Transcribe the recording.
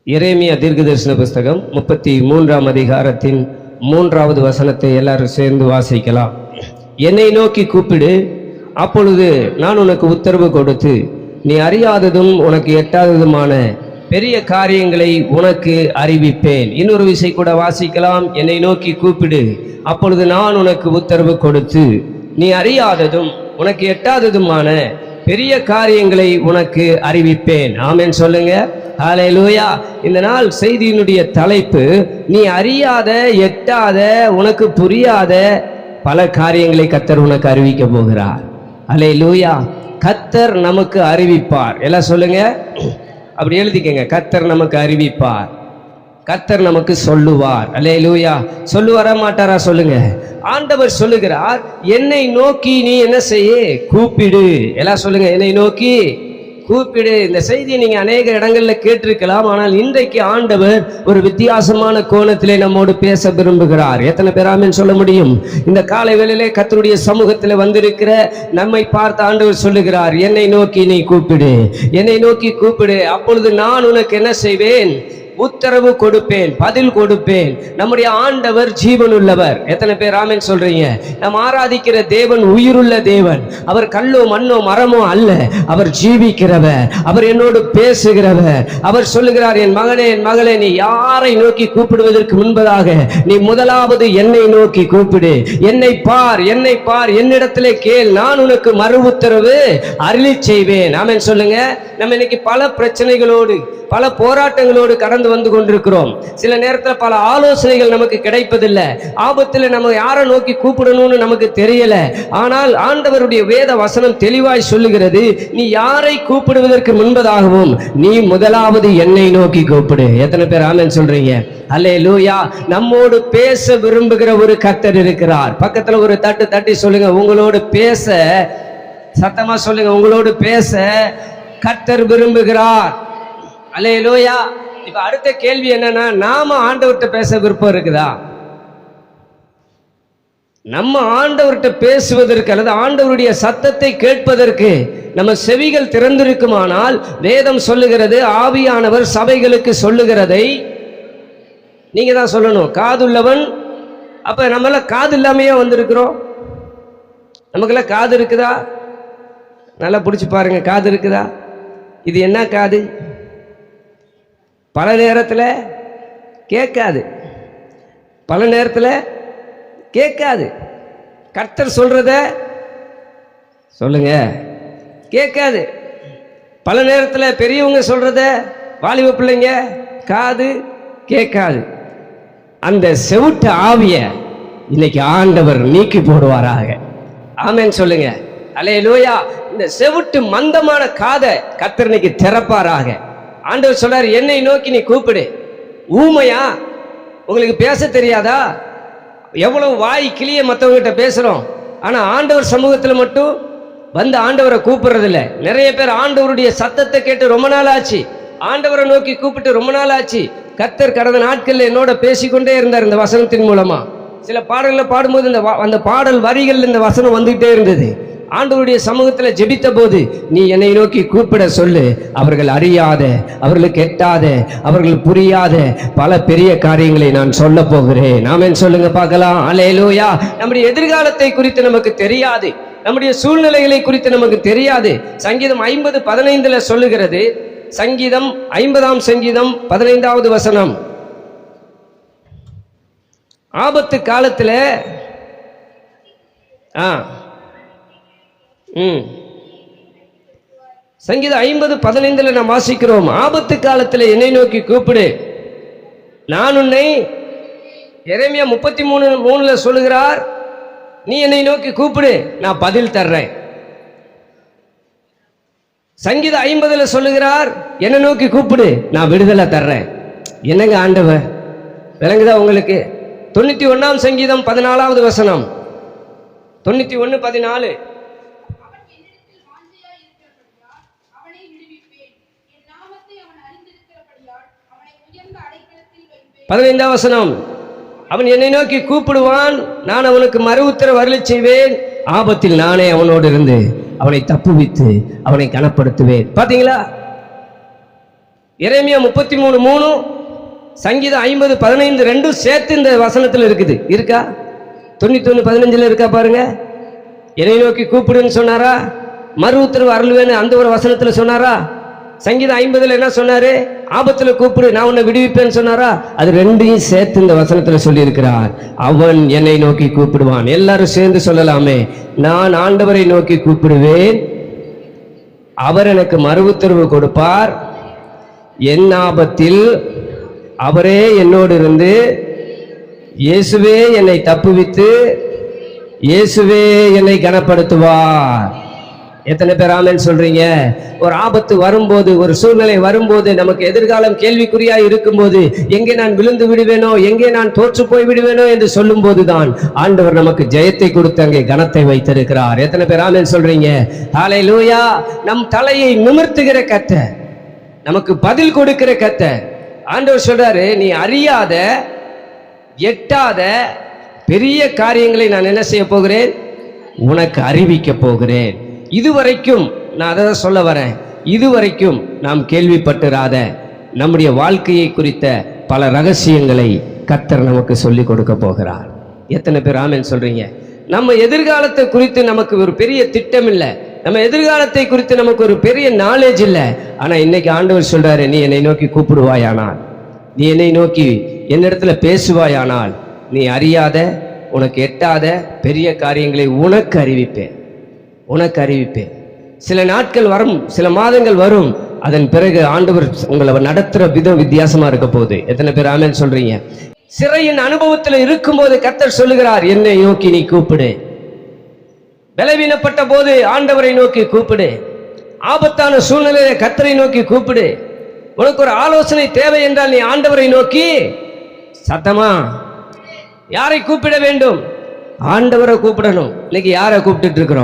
எரேமியா தீர்க்கதரிசன புஸ்தகம் 33ஆம் அதிகாரத்தின் 3வது வசனத்தை எல்லாரும் சேர்ந்து வாசிக்கலாம். என்னை நோக்கி கூப்பிடு, அப்பொழுது நான் உனக்கு உத்தரவு கொடுத்து நீ அறியாததும் உனக்கு எட்டாததுமான பெரிய காரியங்களை உனக்கு அறிவிப்பேன். இன்னொரு விசை கூட வாசிக்கலாம். என்னை நோக்கி கூப்பிடு, அப்பொழுது நான் உனக்கு உத்தரவு கொடுத்து நீ அறியாததும் உனக்கு எட்டாததுமான பெரிய காரியங்களை உனக்கு அறிவிப்பேன். ஆமென் சொல்லுங்க. ஹல்லேலூயா. இந்த நாள் செய்தியினுடைய தலைப்பு, நீ அறியாத, எட்டாத, உனக்கு புரியாத பல காரியங்களை கர்த்தர் உனக்கு அறிவிக்க போகிறார். ஹல்லேலூயா. கர்த்தர் நமக்கு அறிவிப்பார். எல்லாம் சொல்லுங்க, அப்படி எழுதிக்கங்க. கர்த்தர் நமக்கு அறிவிப்பார், கர்த்தர் நமக்கு சொல்லுவார். அல்லேலூயா. சொல்லுவாரா மாட்டாரா சொல்லுங்க. ஆண்டவர் சொல்லுகிறார், என்னை நோக்கி நீ என்ன செய்ய, கூப்பிடு. எல்லாம் சொல்லுங்க, என்னை நோக்கி கூப்பிடு. இந்த செய்தியை நீங்க அநேக இடங்கள்ல கேட்டிருக்கலாம். ஆனால் இன்றைக்கு ஆண்டவர் ஒரு வித்தியாசமான கோணத்திலே நம்மோடு பேச விரும்புகிறார். எத்தனை பேர் ஆமென் சொல்ல முடியும்? இந்த காலை வேளையிலே கர்த்தருடைய சமூகத்தில் வந்திருக்கிற நம்மை பார்த்து ஆண்டவர் சொல்லுகிறார், என்னை நோக்கி நீ கூப்பிடு, என்னை நோக்கி கூப்பிடு, அப்பொழுது நான் உனக்கு என்ன செய்வேன், உத்தரவு கொடுப்பேன், பதில் கொடுப்பேன். நம்முடைய ஆண்டவர் ஜீவனுள்ளவர். எத்தனை பேர் ஆமென் சொல்றீங்க? நாம் ஆராதிக்கிற தேவன் உயிருள்ள தேவன். அவர் கல்லோ மண்ணோ மரமோ அல்ல, அவர் ஜீவிக்கிறவர், அவர் என்னோடு பேசுகிறவர். அவர் சொல்லுகிறார், என் மகனே, என் மகளே, நீ யாரை நோக்கி கூப்பிடுவதற்கு முன்பதாக நீ முதலாவது என்னை நோக்கி கூப்பிடு. என்னை பார், என்னை பார், என்னிடத்திலே கேள், நான் உனக்கு மறு உத்தரவு அருளி செய்வேன். ஆமென் சொல்லுங்க. நம்ம இன்னைக்கு பல பிரச்சனைகளோடு, பல போராட்டங்களோடு கடந்து வந்து கொண்டிருக்கிறோம். சில நேரத்தில் பல ஆலோசனைகள் நமக்கு கிடைப்பதில்லை. ஆபத்தில் நம்ம யாரை நோக்கி கூப்பிடணும்னு நமக்கு தெரியல. ஆனால் ஆண்டவருடைய வேத வசனம் தெளிவாய் சொல்லுகிறது, நீ யாரை கூப்பிடுவதற்கு முன்பதாகவும் நீ முதலாவது என்னை நோக்கி கூப்பிடு. எத்தனை பேர் ஆமென் சொல்றீங்க? அல்லேலூயா. நம்மோடு பேச விரும்புகிற ஒரு கர்த்தர் இருக்கிறார். பக்கத்துல ஒரு தட்டு தட்டி சொல்லுங்க, உங்களோடு பேச, சத்தமா சொல்லுங்க, உங்களோடு பேச கர்த்தர் விரும்புகிறார். அல்லேலூயா. இப்ப அடுத்த கேள்வி என்னன்னா, நாம ஆண்டவர்கிட்ட பேச விருப்பம் இருக்குதா? நம்ம ஆண்டவர்கிட்ட பேசுவதற்கு அல்லது ஆண்டவருடைய சத்தத்தை கேட்பதற்கு நம்ம செவிகள் திறந்திருக்குமானால், வேதம் சொல்லுகிறது, ஆவியானவர் சபைகளுக்கு சொல்லுகிறதை நீங்க தான் சொல்லணும். காதுள்ளவன். அப்ப நம்மள காது இல்லாமையே வந்திருக்கிறோம். நமக்கெல்லாம் காது இருக்குதா? நல்லா பிடிச்சி பாருங்க, காது இருக்குதா? இது என்ன காது? பல நேரத்தில் கேட்காது, பல நேரத்தில் கேட்காது. கர்த்தர் சொல்றத சொல்லுங்க, கேட்காது. பல நேரத்தில் பெரியவங்க சொல்றத வாலிப பிள்ளைங்க காது கேட்காது. அந்த செவுட்டு ஆவிய இன்னைக்கு ஆண்டவர் நீக்கி போடுவாராக. ஆமென் சொல்லுங்க. அல்லேலூயா. இந்த செவுட்டு மந்தமான காதை கர்த்தர் இன்னைக்கு திறப்பாராக. ஆண்டவர் சொல்றாரு, என்னை நோக்கி நீ கூப்பிடு. ஊமையா? உங்களுக்கு பேச தெரியாதா? எவ்வளவு வாய் கிளிய மற்றவங்க கிட்ட பேசுறோம், ஆனா ஆண்டவர் சமூகத்துல மட்டும் வந்து ஆண்டவரை கூப்பிடுறது இல்லை. நிறைய பேர் ஆண்டவருடைய சத்தத்தை கேட்டு ரொம்ப நாள் ஆச்சு, ஆண்டவரை நோக்கி கூப்பிட்டு ரொம்ப நாள் ஆச்சு. கர்த்தர் கடந்த நாட்கள்ல என்னோட பேசிக்கொண்டே இருந்தார் இந்த வசனத்தின் மூலமா. சில பாடல்களை பாடும்போது அந்த பாடல் வரிகள் இந்த வசனம் வந்துகிட்டே இருந்தது. ஆண்டவருடைய சமூகத்துல ஜெபித்த போது, நீ என்னை நோக்கி கூப்பிட சொல்லு, அவர்கள் அறியாத, அவர்களுக்கு எட்டாத, அவர்கள் புரியாத பல பெரிய காரியங்களை நான் சொல்ல போகிறேன். ஆமென் சொல்லுங்க பார்க்கலாம். அல்லேலூயா. நம்முடைய எதிர்காலத்தை குறித்து நமக்கு தெரியாது, நம்முடைய சூழ்நிலைகளை குறித்து நமக்கு தெரியாது. சங்கீதம் 50:15 சொல்லுகிறது. சங்கீதம் 50ஆம் சங்கீதம் 15வது வசனம். ஆபத்து காலத்துல சங்கீதம் 50:15 நாம் வாசிக்கிறோம், ஆபத்து காலத்தில் என்னை நோக்கி கூப்பிடு, நான் உன்னை. எரேமியா 33:3 சொல்லுகிறார், நீ என்னை நோக்கி கூப்பிடு, நான் பதில் தர்றேன். சங்கீதம் 50 சொல்லுகிறார், என்னை நோக்கி கூப்பிடு, நான் விடுதலை தர்றேன். என்னங்க ஆண்டவர்? விளங்குதா உங்களுக்கு? 91ஆம் சங்கீதம் 14வது வசனம். 91:14. 15ஆம் வசனம். அவன் என்னை நோக்கி கூப்பிடுவான், நான் அவனுக்கு மறு உத்தரவு அருளி செய்வேன், ஆபத்தில் நானே அவனோடு இருந்து அவனை தப்புவித்து அவனை கனப்படுத்துவேன். பாத்தீங்களா? எரேமியா 33:3, சங்கீதம் 50:15 ரெண்டும் சேர்த்து இந்த வசனத்தில் இருக்குது. இருக்கா? 91:15 இருக்கா பாருங்க. என்னை நோக்கி கூப்பிடுன்னு சொன்னாரா? மறு உத்தரவு அருள்வேன்னு அந்த ஒரு வசனத்தில் சொன்னாரா? சங்கீதம் 50 என்ன சொன்னாரு? ஆபத்துல கூப்பிடு, நான் உன்னை விடுவிப்பேன்னு சொன்னாரா? அது ரெண்டையும் சேர்த்து இந்த வசனத்துல சொல்லி இருக்கிறார். அவன் என்னை நோக்கி கூப்பிடுவான். எல்லாரும் சேர்ந்து சொல்லலாமே, நான் ஆண்டவரை நோக்கி கூப்பிடுவேன், அவர் எனக்கு மறு உத்தரவு கொடுப்பார், என் ஆபத்தில் அவரே என்னோடு இருந்து இயேசுவே என்னை தப்புவித்து இயேசுவே என்னை கனப்படுத்துவார். எத்தனை பேர் ஆமென் சொல்றீங்க? ஒரு ஆபத்து வரும்போது, ஒரு சூழ்நிலை வரும்போது, நமக்கு எதிர்காலம் கேள்விக்குறியா இருக்கும்போது, எங்கே நான் விழுந்து விடுவேனோ, எங்கே நான் தோற்று போய் விடுவேனோ என்று சொல்லும் போதுதான் ஆண்டவர் நமக்கு ஜெயத்தை கொடுத்து அங்கே கனத்தை வைத்திருக்கிறார். எத்தனை பேர் ஆமென் சொல்றீங்க? ஹல்லேலூயா. நம் தலையை நிமிர்த்துகிற கர்த்தர், நமக்கு பதில் கொடுக்கிற கர்த்தர். ஆண்டவர் சொல்றாரு, நீ அறியாத எட்டாத பெரிய காரியங்களை நான் என்ன செய்ய போகிறேன்? உனக்கு அறிவிக்க போகிறேன். இதுவரைக்கும் நான் அதை சொல்ல வரேன், இதுவரைக்கும் நாம் கேள்விப்பட்டிராத நம்முடைய வாழ்க்கையை குறித்த பல ரகசியங்களை கர்த்தர் நமக்கு சொல்லிக் கொடுக்க போகிறார். எத்தனை பேர் ஆமென் சொல்றீங்க? நம்ம எதிர்காலத்தை குறித்து நமக்கு ஒரு பெரிய திட்டம் இல்லை, நம்ம எதிர்காலத்தை குறித்து நமக்கு ஒரு பெரிய நாலேஜ் இல்லை. ஆனா இன்னைக்கு ஆண்டவர் சொல்றாரு, நீ என்னை நோக்கி கூப்பிடுவாயானால், நீ என்னை நோக்கி என்னிடத்துல பேசுவாயானால், நீ அறியாத உனக்கு எட்டாத பெரிய காரியங்களை உனக்கு அறிவிப்பேன், உனக்கு அறிவிப்பேன். சில நாட்கள் வரும், சில மாதங்கள் வரும், அதன் பிறகு ஆண்டவர் உங்களை நடத்துற விதம் வித்தியாசமா இருக்க போகுது. எத்தனை பேர் ஆமென் சொல்றீங்க? சிறையின் அனுபவத்தில் இருக்கும்போது கர்த்தர் சொல்லுகிறார், என்னை நோக்கி நீ கூப்பிடு. பலவீனப்பட்ட போது ஆண்டவரை நோக்கி கூப்பிடு. ஆபத்தான சூழ்நிலையை கர்த்தரை நோக்கி கூப்பிடு. உனக்கு ஒரு ஆலோசனை தேவை என்றால் நீ ஆண்டவரை நோக்கி சத்தமா யாரை கூப்பிட வேண்டும்? ஆண்டவரை கூப்பிடணும். இன்னைக்கு யாரை கூப்பிட்டு இருக்கிறோம்?